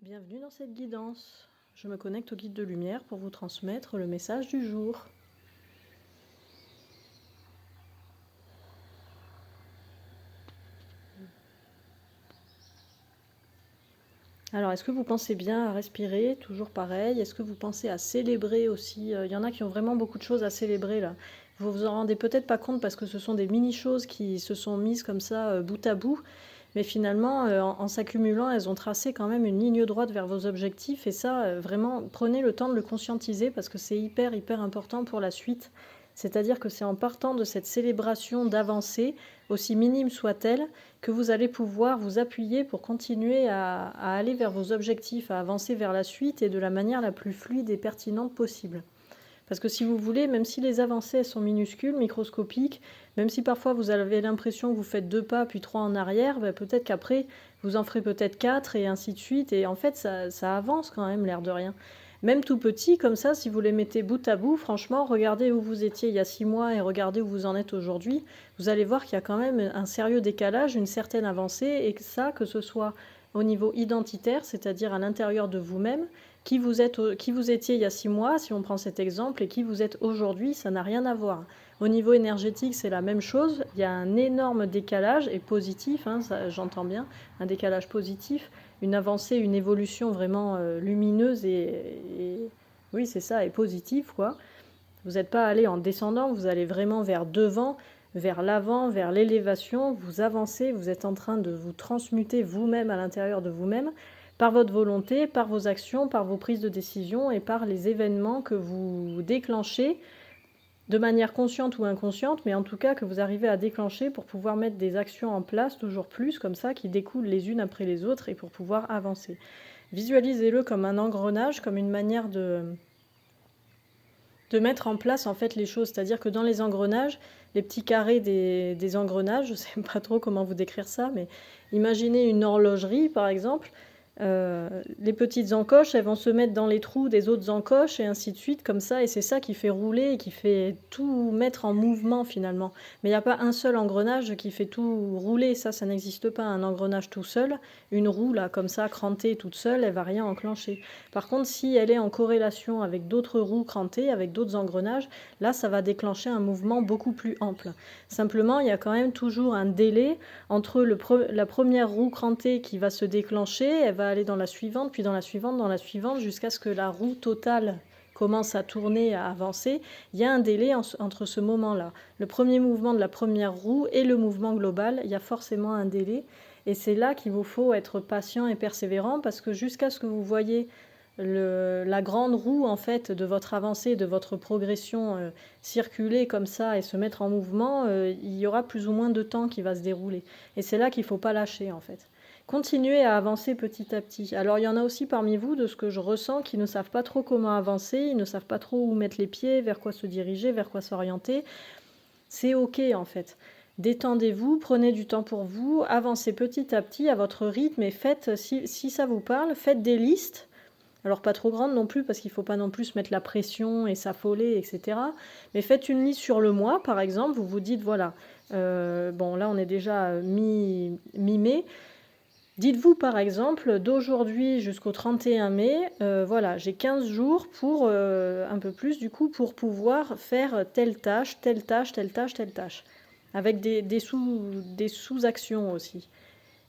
Bienvenue dans cette guidance. Je me connecte au guide de lumière pour vous transmettre le message du jour. Alors, est-ce que vous pensez bien à respirer? Toujours pareil. Est-ce que vous pensez à célébrer aussi? Il y en a qui ont vraiment beaucoup de choses à célébrer là. Vous vous en rendez peut-être pas compte parce que ce sont des mini-choses qui se sont mises comme ça bout à bout. Mais finalement, en s'accumulant, elles ont tracé quand même une ligne droite vers vos objectifs. Et ça, vraiment, prenez le temps de le conscientiser parce que c'est hyper, hyper important pour la suite. C'est-à-dire que c'est en partant de cette célébration d'avancée, aussi minime soit-elle, que vous allez pouvoir vous appuyer pour continuer à aller vers vos objectifs, à avancer vers la suite et de la manière la plus fluide et pertinente possible. Parce que si vous voulez, même si les avancées sont minuscules, microscopiques, même si parfois vous avez l'impression que vous faites 2 pas puis 3 en arrière, peut-être qu'après vous en ferez peut-être 4 et ainsi de suite. Et en fait, ça avance quand même, l'air de rien. Même tout petit, comme ça, si vous les mettez bout à bout, franchement, regardez où vous étiez il y a 6 mois et regardez où vous en êtes aujourd'hui, vous allez voir qu'il y a quand même un sérieux décalage, une certaine avancée, et que ça, que ce soit au niveau identitaire, c'est-à-dire à l'intérieur de vous-même, qui vous étiez il y a 6 mois, si on prend cet exemple, et qui vous êtes aujourd'hui, ça n'a rien à voir. Au niveau énergétique, c'est la même chose. Il y a un énorme décalage, et positif, j'entends bien, un décalage positif, une avancée, une évolution vraiment lumineuse et oui, c'est ça, et positive, quoi. Vous n'êtes pas allé en descendant, vous allez vraiment vers devant, vers l'avant, vers l'élévation. Vous avancez, vous êtes en train de vous transmuter vous-même à l'intérieur de vous-même, par votre volonté, par vos actions, par vos prises de décision et par les événements que vous déclenchez de manière consciente ou inconsciente, mais en tout cas que vous arrivez à déclencher pour pouvoir mettre des actions en place, toujours plus comme ça, qui découlent les unes après les autres et pour pouvoir avancer. Visualisez-le comme un engrenage, comme une manière de mettre en place en fait les choses. C'est-à-dire que dans les engrenages, les petits carrés des engrenages, je ne sais pas trop comment vous décrire ça, mais imaginez une horlogerie par exemple. Les petites encoches, elles vont se mettre dans les trous des autres encoches et ainsi de suite, comme ça, et c'est ça qui fait rouler et qui fait tout mettre en mouvement finalement. Mais il n'y a pas un seul engrenage qui fait tout rouler, ça n'existe pas, un engrenage tout seul. Une roue là, comme ça, crantée toute seule, elle va rien enclencher. Par contre, si elle est en corrélation avec d'autres roues crantées, avec d'autres engrenages, là ça va déclencher un mouvement beaucoup plus ample. Simplement, il y a quand même toujours un délai entre la première roue crantée qui va se déclencher, elle va aller dans la suivante, puis dans la suivante, jusqu'à ce que la roue totale commence à tourner, à avancer. Il y a un délai entre ce moment-là. Le premier mouvement de la première roue et le mouvement global, il y a forcément un délai. Et c'est là qu'il vous faut être patient et persévérant, parce que jusqu'à ce que vous voyez la grande roue en fait de votre avancée, de votre progression circuler comme ça et se mettre en mouvement, il y aura plus ou moins de temps qui va se dérouler. Et c'est là qu'il ne faut pas lâcher en fait. Continuez à avancer petit à petit. Alors il y en a aussi parmi vous, de ce que je ressens, qui ne savent pas trop comment avancer, ils ne savent pas trop où mettre les pieds, vers quoi se diriger, vers quoi s'orienter. C'est ok en fait. Détendez-vous, prenez du temps pour vous, avancez petit à petit à votre rythme et faites, si ça vous parle, faites des listes. Alors pas trop grandes non plus, parce qu'il ne faut pas non plus mettre la pression et s'affoler, etc. Mais faites une liste sur le mois, par exemple, vous vous dites, voilà, bon là on est déjà mi-mai, dites-vous par exemple, d'aujourd'hui jusqu'au 31 mai, voilà, j'ai 15 jours pour, un peu plus du coup, pour pouvoir faire telle tâche, telle tâche, telle tâche, telle tâche, avec des sous-actions aussi.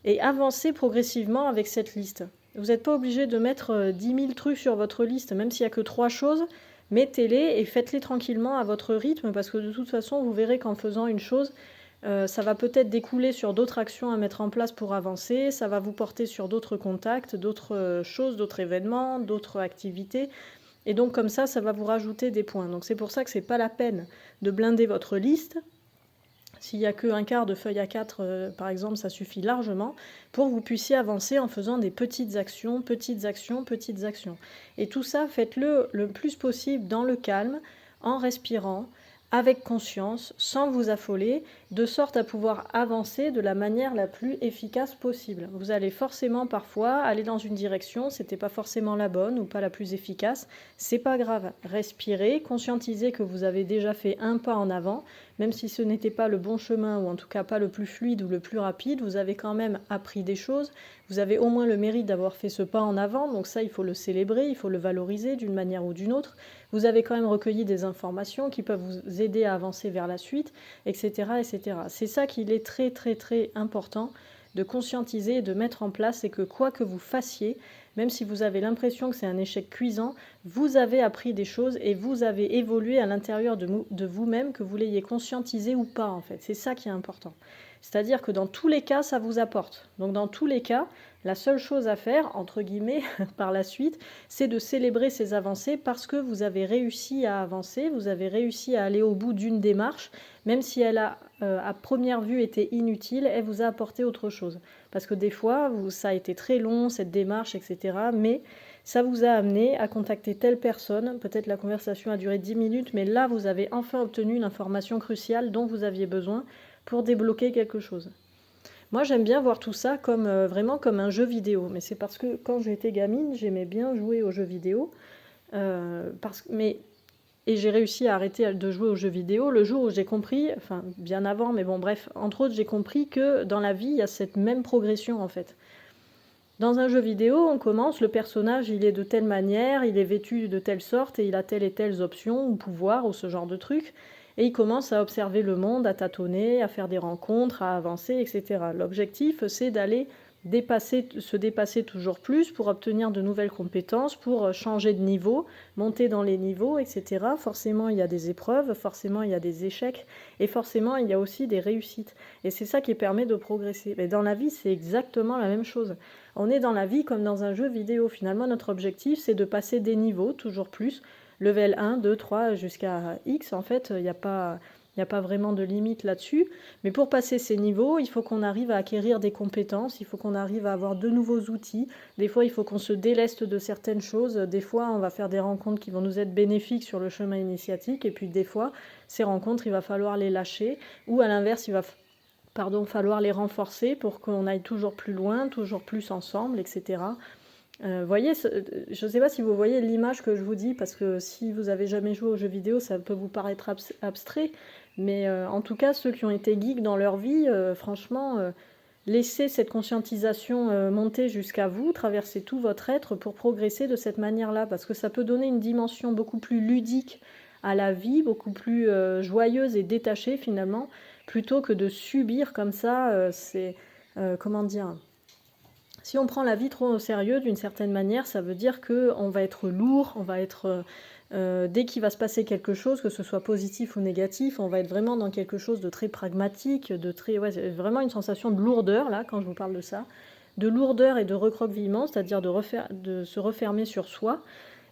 Et avancez progressivement avec cette liste. Vous n'êtes pas obligé de mettre 10 000 trucs sur votre liste, même s'il n'y a que 3 choses, mettez-les et faites-les tranquillement à votre rythme, parce que de toute façon, vous verrez qu'en faisant une chose, ça va peut-être découler sur d'autres actions à mettre en place pour avancer, ça va vous porter sur d'autres contacts, d'autres choses, d'autres événements, d'autres activités. Et donc comme ça va vous rajouter des points. Donc c'est pour ça que ce n'est pas la peine de blinder votre liste. S'il n'y a qu'un quart de feuille A4, par exemple, ça suffit largement pour que vous puissiez avancer en faisant des petites actions, petites actions, petites actions. Et tout ça, faites-le le plus possible dans le calme, en respirant, avec conscience, sans vous affoler, de sorte à pouvoir avancer de la manière la plus efficace possible. Vous allez forcément parfois aller dans une direction, c'était pas forcément la bonne ou pas la plus efficace, c'est pas grave. Respirez, conscientisez que vous avez déjà fait un pas en avant, même si ce n'était pas le bon chemin, ou en tout cas pas le plus fluide ou le plus rapide, vous avez quand même appris des choses, vous avez au moins le mérite d'avoir fait ce pas en avant, donc ça il faut le célébrer, il faut le valoriser d'une manière ou d'une autre. Vous avez quand même recueilli des informations qui peuvent vous aider à avancer vers la suite, etc. etc. C'est ça qu'il est très très très important de conscientiser et de mettre en place, c'est que quoi que vous fassiez, même si vous avez l'impression que c'est un échec cuisant, vous avez appris des choses et vous avez évolué à l'intérieur de vous-même, que vous l'ayez conscientisé ou pas en fait. C'est ça qui est important. C'est-à-dire que dans tous les cas, ça vous apporte. Donc dans tous les cas, la seule chose à faire, entre guillemets, par la suite, c'est de célébrer ces avancées parce que vous avez réussi à avancer, vous avez réussi à aller au bout d'une démarche, même si elle a, à première vue, été inutile, elle vous a apporté autre chose. Parce que des fois, ça a été très long, cette démarche, etc. Mais ça vous a amené à contacter telle personne. Peut-être la conversation a duré 10 minutes, mais là, vous avez enfin obtenu l'information cruciale dont vous aviez besoin pour débloquer quelque chose. Moi, j'aime bien voir tout ça comme vraiment comme un jeu vidéo. Mais c'est parce que quand j'étais gamine, j'aimais bien jouer aux jeux vidéo. Et j'ai réussi à arrêter de jouer aux jeux vidéo le jour où j'ai compris, enfin bien avant, mais bon bref, entre autres, j'ai compris que dans la vie, il y a cette même progression en fait. Dans un jeu vidéo, on commence, le personnage, il est de telle manière, il est vêtu de telle sorte, et il a telle et telle options, ou pouvoirs, ou ce genre de trucs, et il commence à observer le monde, à tâtonner, à faire des rencontres, à avancer, etc. L'objectif, c'est d'aller se dépasser toujours plus pour obtenir de nouvelles compétences, pour changer de niveau, monter dans les niveaux, etc. Forcément, il y a des épreuves, forcément, il y a des échecs, et forcément, il y a aussi des réussites. Et c'est ça qui permet de progresser. Mais dans la vie, c'est exactement la même chose. On est dans la vie comme dans un jeu vidéo. Finalement, notre objectif, c'est de passer des niveaux, toujours plus. Level 1, 2, 3, jusqu'à X. En fait, il n'y a pas vraiment de limite là-dessus. Mais pour passer ces niveaux, il faut qu'on arrive à acquérir des compétences, il faut qu'on arrive à avoir de nouveaux outils. Des fois, il faut qu'on se déleste de certaines choses. Des fois, on va faire des rencontres qui vont nous être bénéfiques sur le chemin initiatique. Et puis, des fois, ces rencontres, il va falloir les lâcher. Ou à l'inverse, il va falloir les renforcer pour qu'on aille toujours plus loin, toujours plus ensemble, etc. Voyez, je ne sais pas si vous voyez l'image que je vous dis, parce que si vous avez jamais joué aux jeux vidéo, ça peut vous paraître abstrait, mais en tout cas, ceux qui ont été geeks dans leur vie, franchement, laissez cette conscientisation monter jusqu'à vous, traverser tout votre être pour progresser de cette manière-là, parce que ça peut donner une dimension beaucoup plus ludique à la vie, beaucoup plus joyeuse et détachée finalement, plutôt que de subir comme ça, comment dire, si on prend la vie trop au sérieux d'une certaine manière, ça veut dire qu'on va être lourd, on va être, dès qu'il va se passer quelque chose, que ce soit positif ou négatif, on va être vraiment dans quelque chose de très pragmatique, vraiment une sensation de lourdeur, là, quand je vous parle de ça, de lourdeur et de recroquevillement, c'est-à-dire de se refermer sur soi.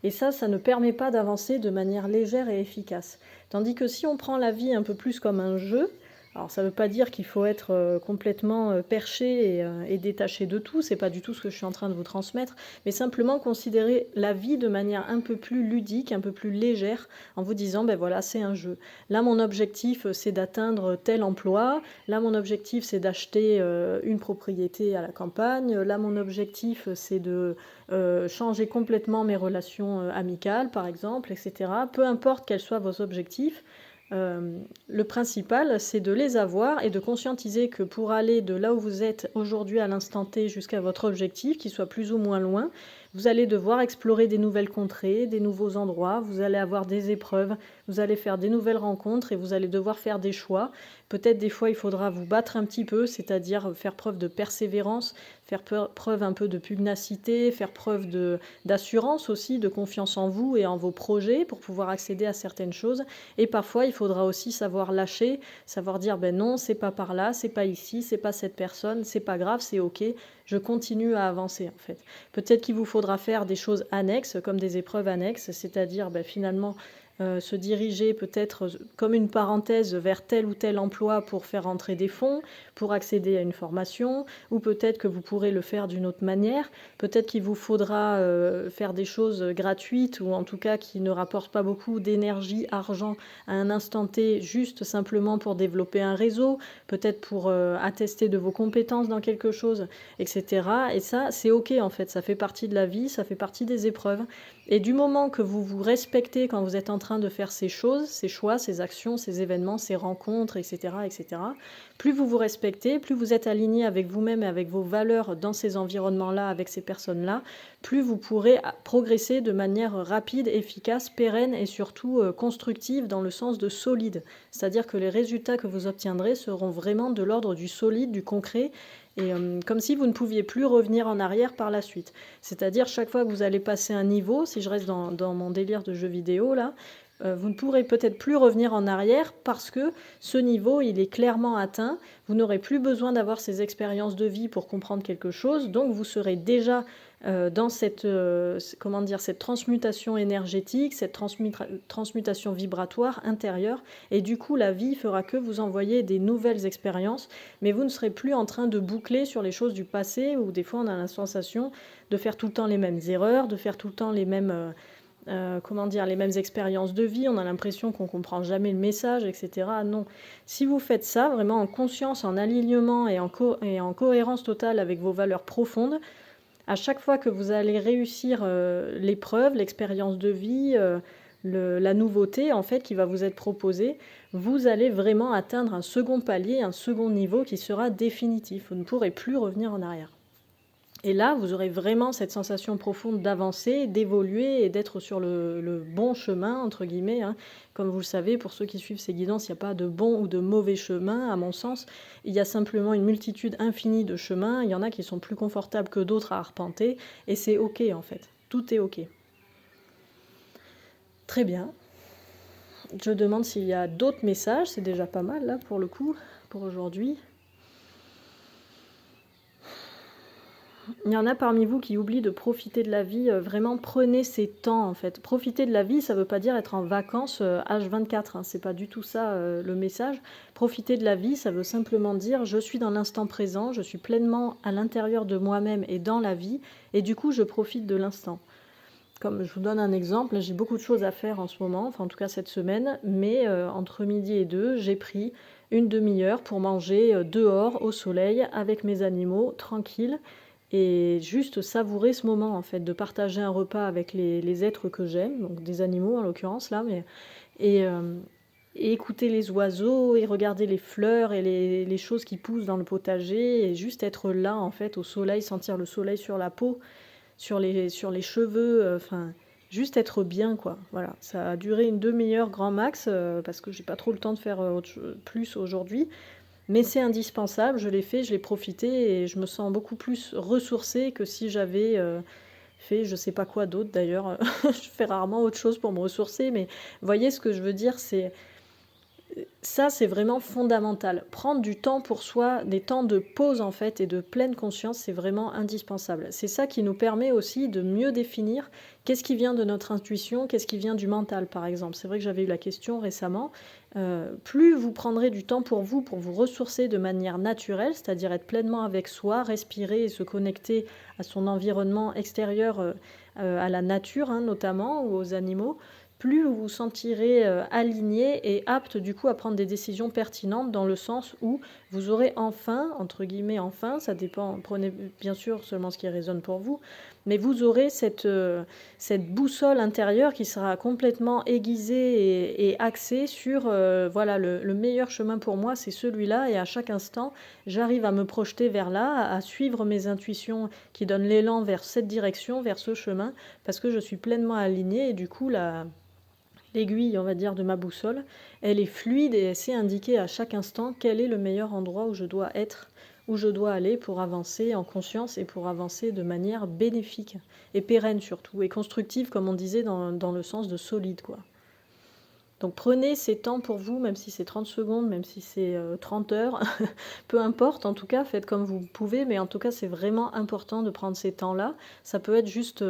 Et ça ne permet pas d'avancer de manière légère et efficace. Tandis que si on prend la vie un peu plus comme un jeu, alors ça ne veut pas dire qu'il faut être complètement perché et détaché de tout, c'est pas du tout ce que je suis en train de vous transmettre, mais simplement considérer la vie de manière un peu plus ludique, un peu plus légère, en vous disant, ben voilà, c'est un jeu. Là, mon objectif, c'est d'atteindre tel emploi, là, mon objectif, c'est d'acheter une propriété à la campagne, là, mon objectif, c'est de changer complètement mes relations amicales, par exemple, etc. Peu importe quels soient vos objectifs, le principal, c'est de les avoir et de conscientiser que pour aller de là où vous êtes aujourd'hui à l'instant T jusqu'à votre objectif, qui soit plus ou moins loin, vous allez devoir explorer des nouvelles contrées, des nouveaux endroits, vous allez avoir des épreuves, vous allez faire des nouvelles rencontres et vous allez devoir faire des choix. Peut-être des fois il faudra vous battre un petit peu, c'est-à-dire faire preuve de persévérance, faire preuve un peu de pugnacité, faire preuve d'assurance aussi, de confiance en vous et en vos projets pour pouvoir accéder à certaines choses. Et parfois il faudra aussi savoir lâcher, savoir dire ben non, c'est pas par là, c'est pas ici, c'est pas cette personne, c'est pas grave, c'est ok, je continue à avancer en fait. Peut-être qu'il vous faudra faire des choses annexes, comme des épreuves annexes, c'est-à-dire finalement se diriger peut-être comme une parenthèse vers tel ou tel emploi pour faire rentrer des fonds, pour accéder à une formation, ou peut-être que vous pourrez le faire d'une autre manière. Peut-être qu'il vous faudra faire des choses gratuites ou en tout cas qui ne rapportent pas beaucoup d'énergie, argent à un instant T, juste simplement pour développer un réseau, peut-être pour attester de vos compétences dans quelque chose, etc. Et ça, c'est ok en fait, ça fait partie de la vie, ça fait partie des épreuves. Et du moment que vous vous respectez quand vous êtes en train de faire ces choses, ces choix, ces actions, ces événements, ces rencontres, etc., etc., plus vous vous respectez, plus vous êtes aligné avec vous-même et avec vos valeurs dans ces environnements-là, avec ces personnes-là, plus vous pourrez progresser de manière rapide, efficace, pérenne et surtout constructive dans le sens de solide. C'est-à-dire que les résultats que vous obtiendrez seront vraiment de l'ordre du solide, du concret, et comme si vous ne pouviez plus revenir en arrière par la suite. C'est-à-dire chaque fois que vous allez passer un niveau, si je reste dans mon délire de jeu vidéo là, vous ne pourrez peut-être plus revenir en arrière parce que ce niveau, il est clairement atteint. Vous n'aurez plus besoin d'avoir ces expériences de vie pour comprendre quelque chose. Donc, vous serez déjà dans cette, comment dire, cette transmutation énergétique, cette transmutation vibratoire intérieure. Et du coup, la vie fera que vous envoyez des nouvelles expériences, mais vous ne serez plus en train de boucler sur les choses du passé où des fois, on a la sensation de faire tout le temps les mêmes erreurs, de faire tout le temps les mêmes... comment dire, les mêmes expériences de vie, on a l'impression qu'on ne comprend jamais le message, etc. Non. Si vous faites ça, vraiment en conscience, en alignement et en cohérence totale avec vos valeurs profondes, à chaque fois que vous allez réussir l'épreuve, l'expérience de vie, la nouveauté en fait qui va vous être proposée, vous allez vraiment atteindre un second palier, un second niveau qui sera définitif. Vous ne pourrez plus revenir en arrière. Et là, vous aurez vraiment cette sensation profonde d'avancer, d'évoluer et d'être sur le bon chemin, entre guillemets. Hein. Comme vous le savez, pour ceux qui suivent ces guidances, il n'y a pas de bon ou de mauvais chemin, à mon sens. Il y a simplement une multitude infinie de chemins. Il y en a qui sont plus confortables que d'autres à arpenter. Et c'est OK, en fait. Tout est OK. Très bien. Je demande s'il y a d'autres messages. C'est déjà pas mal, là, pour le coup, pour aujourd'hui. Il y en a parmi vous qui oublient de profiter de la vie. Vraiment, prenez ces temps, en fait. Profiter de la vie, ça ne veut pas dire être en vacances H24. Hein, c'est pas du tout ça le message. Profiter de la vie, ça veut simplement dire je suis dans l'instant présent, je suis pleinement à l'intérieur de moi-même et dans la vie, et du coup, je profite de l'instant. Comme je vous donne un exemple, j'ai beaucoup de choses à faire en ce moment, enfin en tout cas cette semaine, mais entre midi et 2, j'ai pris une demi-heure pour manger dehors, au soleil, avec mes animaux, tranquille, et juste savourer ce moment en fait, de partager un repas avec les êtres que j'aime, donc des animaux en l'occurrence là, et, euh, et écouter les oiseaux, et regarder les fleurs et les choses qui poussent dans le potager, et juste être là en fait au soleil, sentir le soleil sur la peau, sur les cheveux, enfin, juste être bien, quoi. Voilà, ça a duré une demi-heure grand max, parce que j'ai pas trop le temps de faire plus aujourd'hui. Mais c'est indispensable, je l'ai fait, je l'ai profité et je me sens beaucoup plus ressourcée que si j'avais fait je sais pas quoi d'autre d'ailleurs. Je fais rarement autre chose pour me ressourcer, mais voyez ce que je veux dire, c'est ça, c'est vraiment fondamental. Prendre du temps pour soi, des temps de pause en fait et de pleine conscience, c'est vraiment indispensable. C'est ça qui nous permet aussi de mieux définir qu'est-ce qui vient de notre intuition, qu'est-ce qui vient du mental par exemple. C'est vrai que j'avais eu la question récemment. Plus vous prendrez du temps pour vous ressourcer de manière naturelle, c'est-à-dire être pleinement avec soi, respirer et se connecter à son environnement extérieur, à la nature hein, notamment, ou aux animaux, plus vous vous sentirez aligné et apte du coup à prendre des décisions pertinentes dans le sens où vous aurez enfin, entre guillemets enfin, ça dépend, prenez bien sûr seulement ce qui résonne pour vous, mais vous aurez cette boussole intérieure qui sera complètement aiguisée et axée sur voilà, le meilleur chemin pour moi, c'est celui-là, et à chaque instant, j'arrive à me projeter vers là, à suivre mes intuitions qui donnent l'élan vers cette direction, vers ce chemin, parce que je suis pleinement alignée, et du coup, l'aiguille, on va dire, de ma boussole, elle est fluide et elle sait indiquer à chaque instant quel est le meilleur endroit où je dois être, où je dois aller pour avancer en conscience et pour avancer de manière bénéfique et pérenne surtout, et constructive comme on disait dans le sens de solide, quoi. Donc prenez ces temps pour vous, même si c'est 30 secondes, même si c'est 30 heures, peu importe, en tout cas, faites comme vous pouvez, mais en tout cas, c'est vraiment important de prendre ces temps-là. Ça peut être juste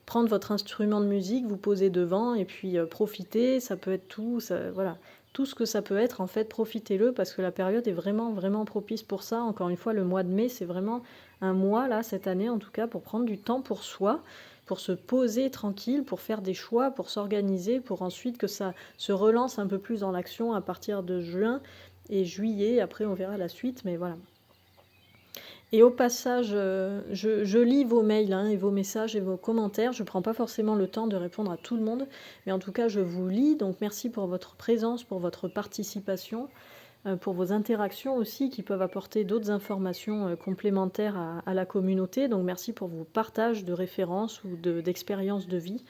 prendre votre instrument de musique, vous poser devant et puis profiter, ça peut être tout, ça, voilà. Tout ce que ça peut être, en fait, profitez-le parce que la période est vraiment, vraiment propice pour ça. Encore une fois, le mois de mai, c'est vraiment un mois, là, cette année en tout cas, pour prendre du temps pour soi, pour se poser tranquille, pour faire des choix, pour s'organiser, pour ensuite que ça se relance un peu plus dans l'action à partir de juin et juillet. Après, on verra la suite, mais voilà. Et au passage, je lis vos mails hein, et vos messages et vos commentaires. Je ne prends pas forcément le temps de répondre à tout le monde, mais en tout cas, je vous lis. Donc merci pour votre présence, pour votre participation, pour vos interactions aussi qui peuvent apporter d'autres informations complémentaires à la communauté. Donc merci pour vos partages de références ou d'expériences de vie.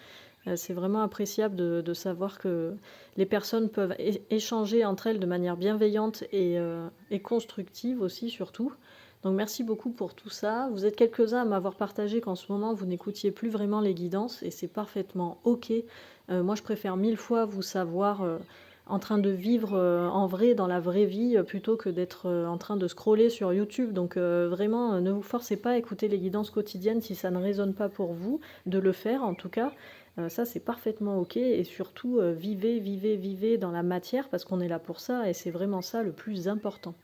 C'est vraiment appréciable de savoir que les personnes peuvent échanger entre elles de manière bienveillante et constructive aussi surtout. Donc merci beaucoup pour tout ça. Vous êtes quelques-uns à m'avoir partagé qu'en ce moment vous n'écoutiez plus vraiment les guidances et c'est parfaitement ok. Moi je préfère 1000 fois vous savoir en train de vivre en vrai, dans la vraie vie, plutôt que d'être en train de scroller sur YouTube. Donc vraiment, ne vous forcez pas à écouter les guidances quotidiennes si ça ne résonne pas pour vous, de le faire en tout cas. Ça c'est parfaitement ok et surtout vivez, vivez, vivez dans la matière parce qu'on est là pour ça et c'est vraiment ça le plus important.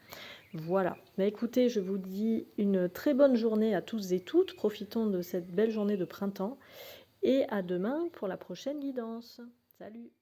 Voilà. Bah, écoutez, je vous dis une très bonne journée à tous et toutes. Profitons de cette belle journée de printemps et à demain pour la prochaine guidance. Salut!